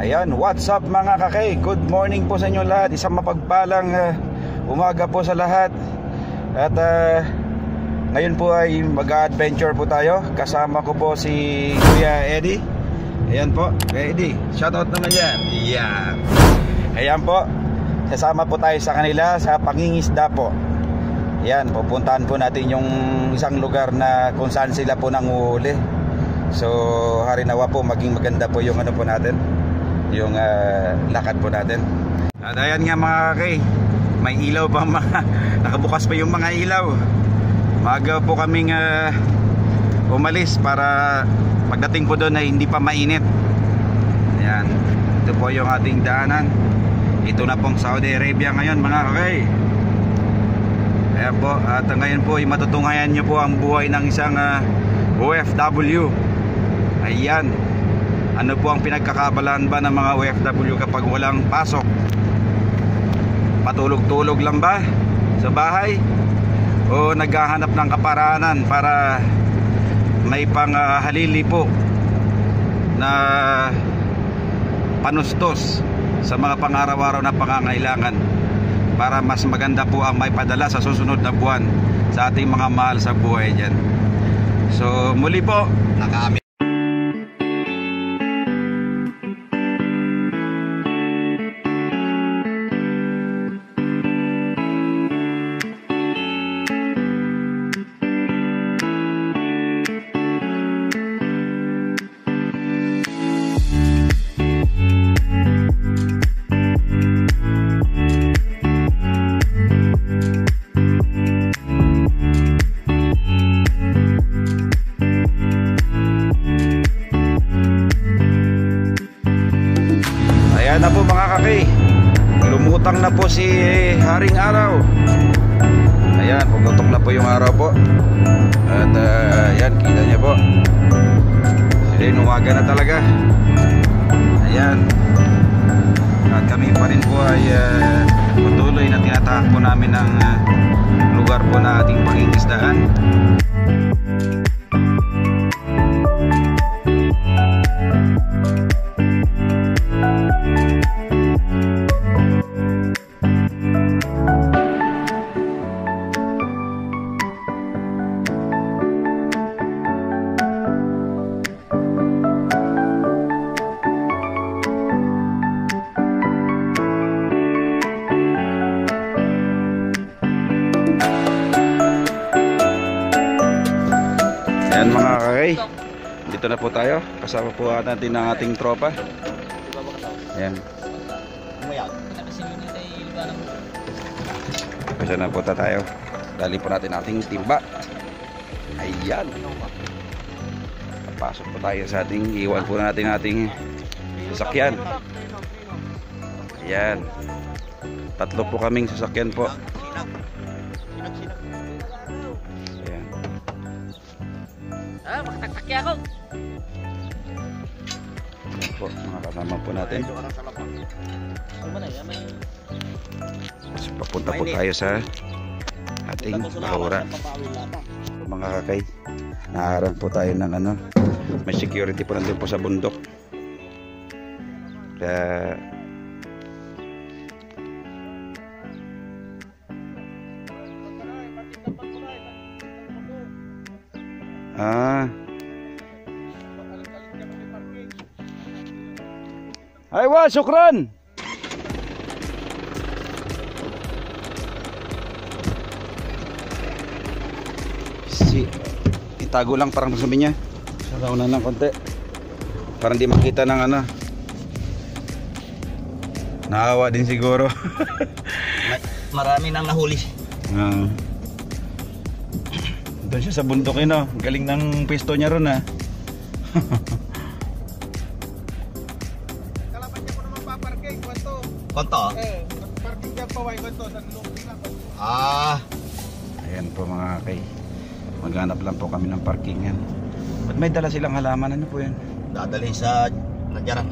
Ayan, what's up mga kakay? Good morning po sa inyo lahat. Isang mapagpalang umaga po sa lahat. At ngayon po ay mag-adventure po tayo. Kasama ko po si Kuya Eddie. Ayan po, Kuya Eddie, shoutout naman yan. Yeah. Ayan po, kasama po tayo sa kanila sa pangingisda po. Ayan, pupuntahan po natin yung isang lugar na kung saan sila po nanguhuli. So, harinawa po, maging maganda po yung ano po natin, yung lakad po natin. At ayan nga mga kakay, may ilaw pa mga nakabukas pa yung mga ilaw. Maaga po kaming umalis para pagdating po doon ay hindi pa mainit. Ayan, ito po yung ating daanan. Ito na pong Saudi Arabia ngayon mga kakay. Ayan po, at ngayon po ay matutunghayan nyo po ang buhay ng isang OFW. Ayan, ano po ang pinagkakabalaan ba ng mga OFW kapag walang pasok? Patulog-tulog lang ba sa bahay? O naghahanap ng kaparaanan para may pang halili po na panustos sa mga pang-araw-araw na pangangailangan para mas maganda po ang may padala sa susunod na buwan sa ating mga mahal sa buhay dyan. So muli po, nakaamin. Ayan na po mga kakay, lumutang na po si Haring Araw. Ayan, pumutok na po yung araw po. At ayan, kita niya po, umaga na talaga. Ayan, at kami pa rin po ay patuloy na tinatahak po namin ang lugar po na ating pangingisdaan. Ayan mga kakay, dito na po tayo. Kasama po natin ang ating tropa. Ayan. Kasi na po tayo. Dali po natin ating timba. Ayan. Pasok po tayo sa ating, iwan po natin ating sasakyan. Ayan. Tatlo po kaming sasakyan po. Makataktakya ako. Ayan po, mga kasama po natin. So, papunta po tayo sa ating bahura. Mga kakay, naharang po tayo ng ano, may security po nandun po sa bundok. Kaya aywa, syukran. Itago lang parang sabi niya. Sa kaunan lang konti. Para hindi makita ng ano. Naawa din siguro. Marami nang nahuli. Doon siya sa bundok yun, galing ng pisto niya ron ha. Kalaban niya po naman paparking, kwanto. Konto? Parking niya pa, kwanto, sa lupin lang. Ayan po mga kay, maghanap lang po kami ng parkingan. Ba't may dala silang halaman? Ano po yan? Dadalhin sa Nadyaran.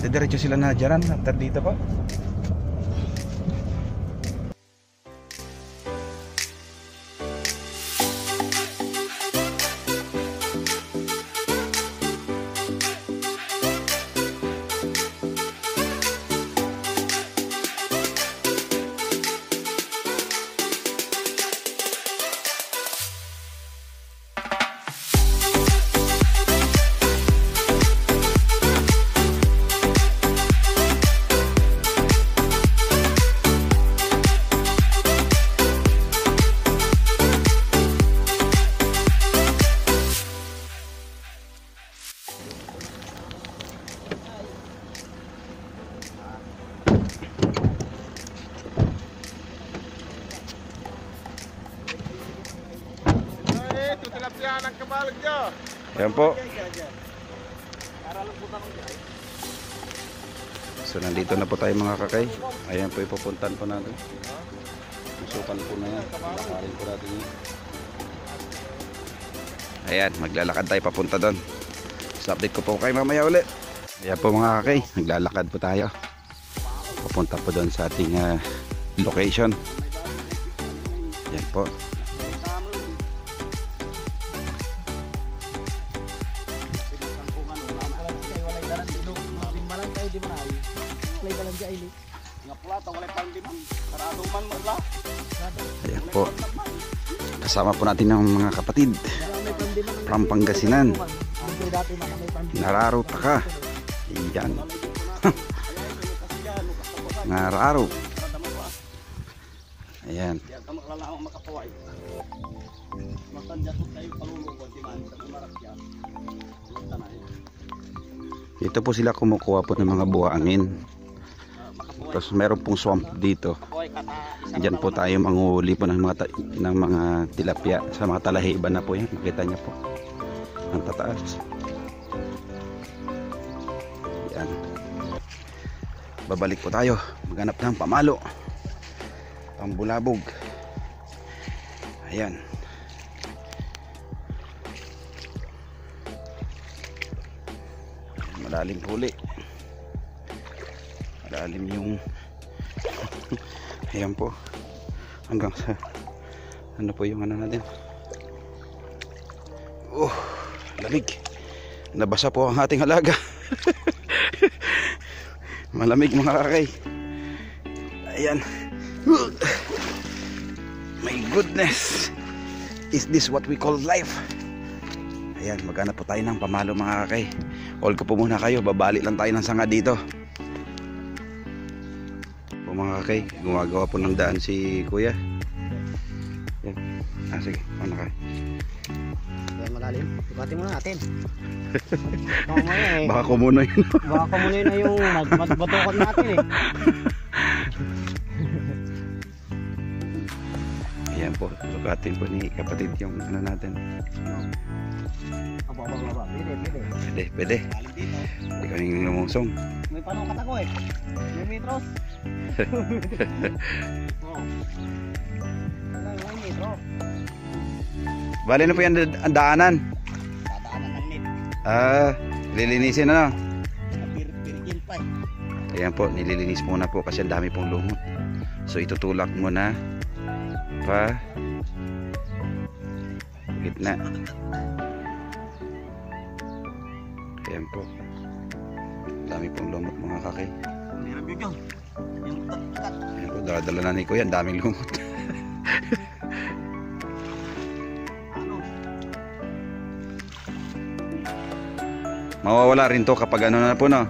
Diretso sila na Nadyaran after dito po. tilapia ng kabalag nyo. Ayan po. So nandito na po tayo mga kakay. Ayan po ipupuntan po natin. Susukan po na yan. Lakarin po natin yan. Ayan, maglalakad tayo papunta doon. So update ko po kayo mamaya ulit. Ayan po mga kakay, naglalakad po tayo. Papunta po doon sa ating location. Ayan po. Ayan po. Kasama po natin ang mga kapatid from Pangasinan. Nararo ka. Ayan. Nararo. Ayan. Ito po sila kumukuha po ng mga buhangin. Tapos meron pong swamp dito. Diyan po tayo manguhuli po ng mga tilapia sa mga talahiban na po yan. Makita niyo po. Ang tataas. Yan. Babalik po tayo. Maghanap ng pamalo. Pambulabog. Ayan. Malalim huli. Malalim yung ayan po. Hanggang sa ano po yung ano natin. Oh, lamig. Nabasa po ang ating alaga. Malamig mga kakay. Ayan. My goodness. Is this what we call life? Ayan, maghanap po tayo ng pamalo mga kakay. Hold ko po muna kayo. Babalik lang tayo ng sanga dito. Po mga kakay, gumagawa po ng daan si kuya. Ayan. Sige, ano kayo? Malalim. Tugatin muna natin. Baka kumunoy. Baka kumunoy na yung batukot natin eh. Ayan po, sukatin po ni kapatid yung ano natin. Pwede. Hindi kami lumusong. May panong katako eh. May metros. May metro. Bali na po yan ang daanan. Dadaanan ng net. Lilinisin na. Pirigil pa eh. Ayan po, nililinis muna po kasi ang dami pong lumot. So itutulak muna pa gitna. Ayan po. Dami pong lumot mga kakay. Meron yun yun. Yung tatat. Ayan po, dala-dala na ni kuya, ang daming lumot. Mawawala rin to kapag ano na po no.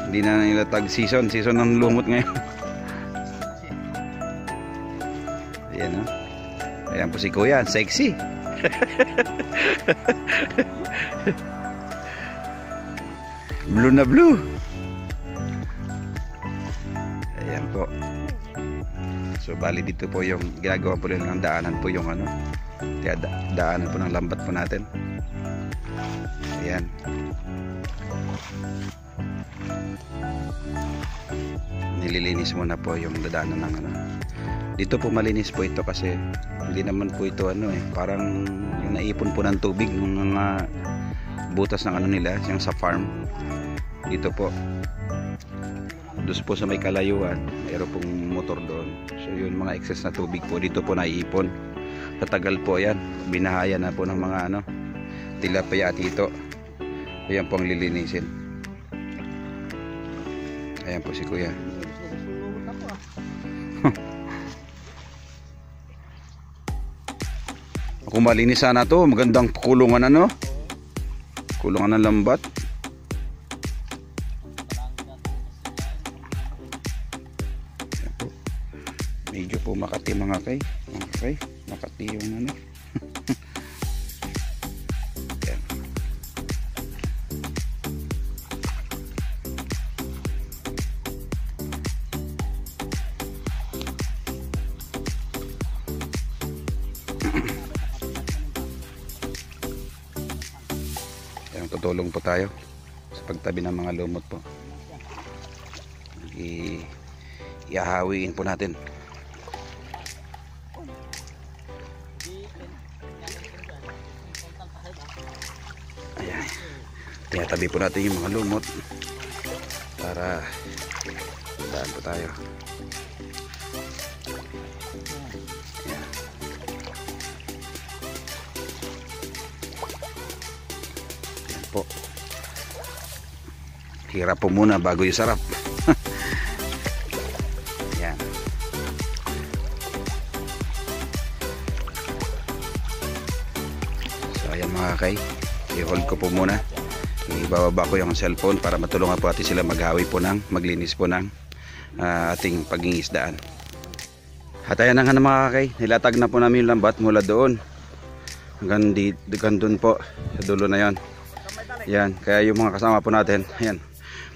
Hindi na nila tag season ng lumot ngayon. Ayan no. Ayan po si kuya, sexy. Blue na blue. Ayan po. So bali dito po yung ginagawa po rin ng daanan po yung ano. Kaya daanan po ng lambat po natin. Ayan. Nililinis muna po yung dadaanan ng ano. Dito po malinis po ito kasi hindi naman po ito ano eh, parang yung naipon po ng tubig ng mga butas ng ano nila, yung sa farm. Dito po. Doon po sa may kalayuan, mayroon pong motor doon. So yun mga excess na tubig po dito po naiipon. Tatagal po yan. Binahaya na po ng mga ano, tilapia at ito. Ayan po ang lilinisin. Ayan po si kuya. Kung malinis sana to, magandang kulungan ano. Kulungan ng lambat. Ayan po. Medyo po Makati mga kay. Makati yung ano. tutulong po tayo sa pagtabi ng mga lumot po. Ihahawiin po natin. Ayan. Tinatabi po natin yung mga lumot para daan po tayo. Ayan. Ayan po. Hirap po muna bago yung sarap. Ayan. So ayan mga kakay, i-hold ko po muna. Ibababa ko yung cellphone para matulungan po natin sila maghawi po maglinis po ng ating pag-iisdaan. At ayan na nga mga kakay, nilatag na po namin yung lambat mula doon hanggang doon po sa dulo na yon. Yan, kaya yung mga kasama po natin, ayan,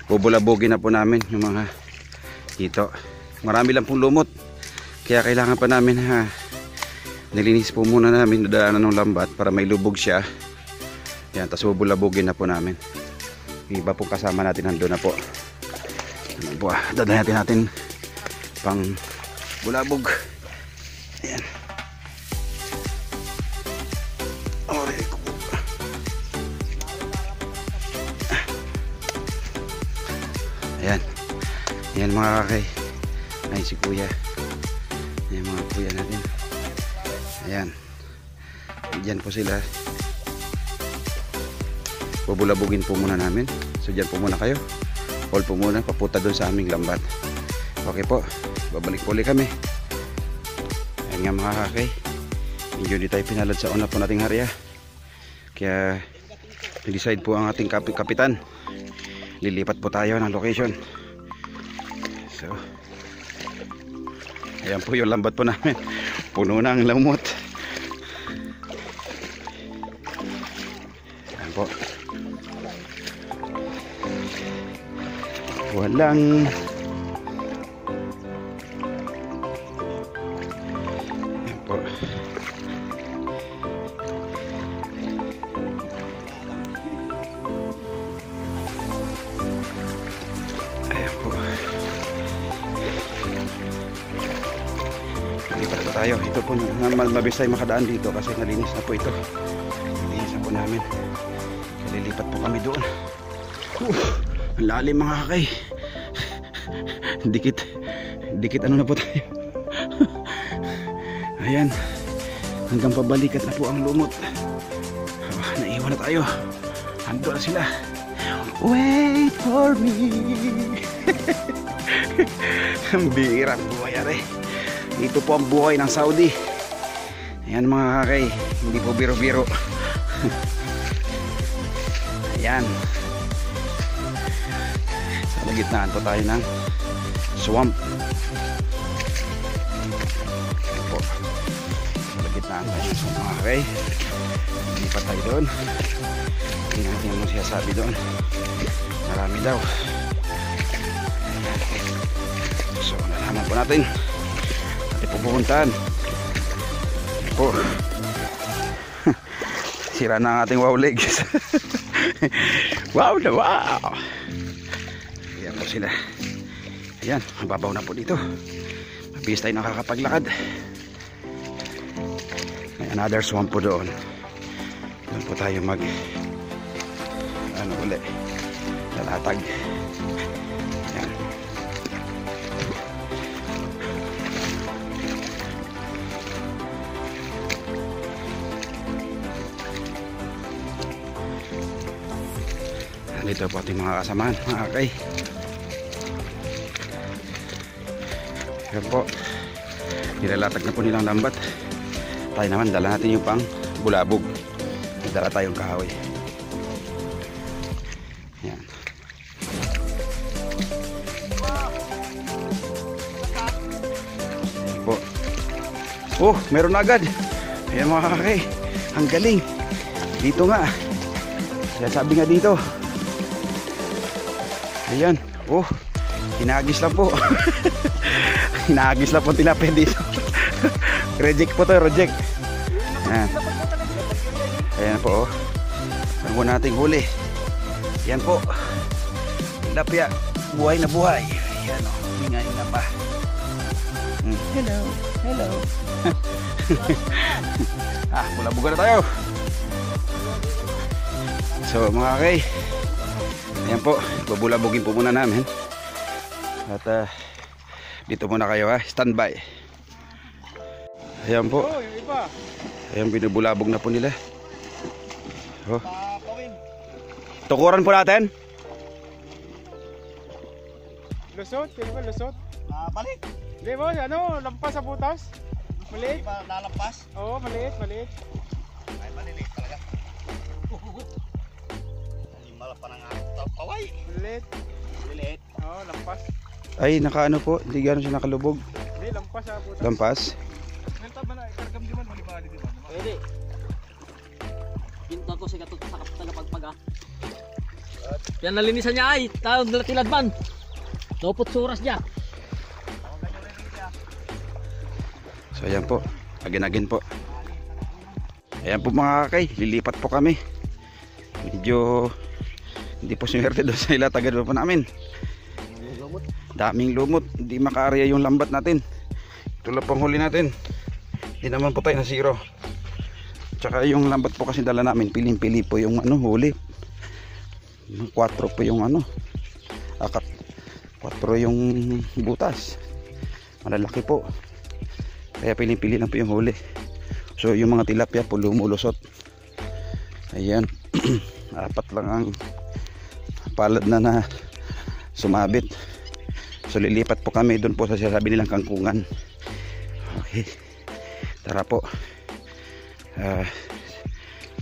bubulabugin na po namin yung mga hito. Marami lang pong lumot, kaya kailangan pa namin nilinis po muna namin dadaanan ng lambat para may lubog siya. Yan, tapos bubulabugin na po namin. Yung iba pong kasama natin nandun na po. Ano po, dadaanan natin pang bulabog. Ayan. Ayan. Ayan mga kakay. Ayan si kuya. Ayan mga kuya natin. Ayan. Diyan po sila. Bubulabugin po muna namin. So dyan po muna kayo. Hold po muna. Papunta doon sa aming lambat. Okay po. Babalik po ulit kami. Ayan nga mga kakay. Medyo di tayo pinalad sa una po nating harya. Kaya decide po ang ating kapitan. Lilipat po tayo ng location. So ayan po yung lambat po namin. Puno na ang lamot. Ayan po. Walang ayan po. Ayan po. Lipat po tayo. Ito po mabilis tayo makadaan dito kasi nalinis na po ito. Nalinis na po namin. Lilipat po kami doon. Ang lalim mga kakay. Dikit ano na po tayo. Ayan. Hanggang pabalikat na po ang lumot. Naiwan na tayo. Ando na sila. Wait for me. Ang bihirang buhay are. Ito po ang buhay ng Saudi. Ayan mga kakay. Hindi po biro-biro. Ayan. Sa gitnaan po tayo ng swamp. Ayan po. Sa gitnaan tayo ng swamp mga kakay. Hindi pa tayo doon. Hindi natin yung siyasabi doon. Marami daw. So nalaman po natin. Natin po pupuntahan. Po. Sira na ang ating wow legs. Wow na wow. Ayan po sila. Ayan, mababaw na po dito. Mabilis tayo nakakapaglakad. May another swamp po doon. Doon po tayo mag ano ulit, lalatag. Ayan. Dito po ating mga kasamahan, mga kakay. Ayan po, nilalatag na po nilang lambat. Tayo naman, dala natin yung pang bulabog. Dala tayong kahoy. Ayan. Ayan po. Oh, meron agad. Ayan mga kakay, ang galing. Dito nga. Kaya sabi nga dito. Ayan, oh, hinagis lang po. Hinagis lang po tilapia dito. Reject po to, reject. Ayan. Ayan po, oh. Saan po nating huli? Yan po. Tilapia. Buhay na buhay. Yan o. Hinga-hinga pa. Hello. Hello. Bulabugan na tayo. So mga kay, ayan po, babulabugin po muna namin. At dito muna kayo ha, standby. Ayan po. Yung iba. Ayan, binubulabog na po nila. Oh. Tukuran po natin. Lusot, sino ba lusot? Balik. Hindi mo, ano, lampas sa butas. Di Maliit. ba lalampas? Oo, maliit, maliit. Ay, maliliit talaga. Animal pa ng paway. Maliit. Maliliit. Oo, lampas. Ay, nakaano po, hindi gano'n siya nakalubog. Hindi, lampas sa butas. Lampas. Nalta ba na, ikargam di man, malibali di man. Pwede. Pinto ko sa tagapagpaga. Yan nalinisan niya ay, tawag na tilad man. Lopot suras niya. So ayan po, agin-agin po. Ayan po mga kakay, lilipat po kami. Medyo hindi po swerte doon sa ilatagan po namin. Daming lumot, hindi makaarya yung lambat natin. Ito lang pang huli natin. Hindi naman po tayo na zero. Tsaka yung lambat po kasi dala namin, piling-pili po yung ano, huli. 4 po yung ano, 4 yung butas. Malalaki po. Kaya piling-pili lang po yung huli. So yung mga tilapia po lumulusot. Ayan. 4 lang ang palad na sumabit. So lilipat po kami doon po sa sinasabi nilang kangkungan. Okay. Tara po.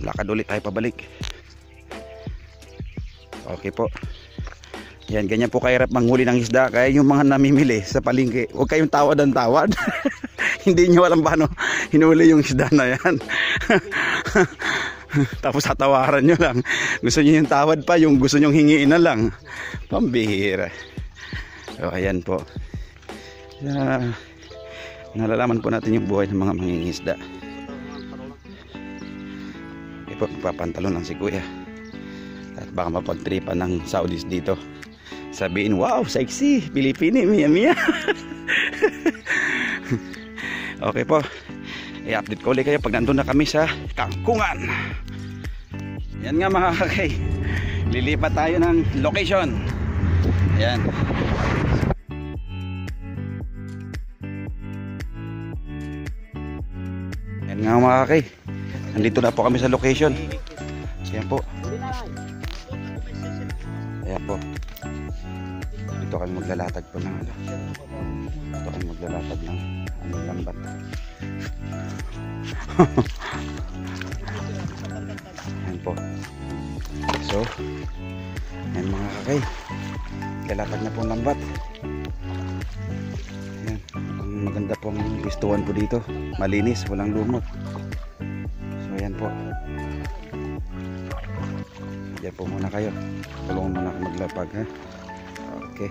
Lakad ulit tayo pabalik. Okay po. Yan, ganyan po kahirap manghuli ng isda. Kaya yung mga namimili sa palengke, huwag kayong tawad ang tawad. Hindi nyo alam paano hinuli yung isda na yan. Tapos tatawaran nyo lang. Gusto nyo yung tawad pa, yung gusto nyo hingiin na lang. Pambihira. So ayan po. Nalalaman po natin yung buhay ng mga mangingisda. Okay po, papantalon lang si kuya. At baka mapagtripan ng Saudis dito. Sabihin, wow, sexy, Pilipini, miya miya. Okay po, i-update ko ulit kayo pag nandun na kami sa kangkungan. Yan nga mga kakay, lilipat tayo ng location. Ayan. Yan nga mga kakay, nandito na po kami sa location. Ayan po. Ayan po. Dito kami maglalatag po ng ano. Dito kami maglalatag ng lambat. Ayan po. So, ayan mga kakay. Lalatag na po ang lambat. Ayan. Ang maganda po ang istuan po dito. Malinis, walang lumot. So, ayan po. Diyan po muna kayo. Tulungan muna ako maglapag ha. Okay.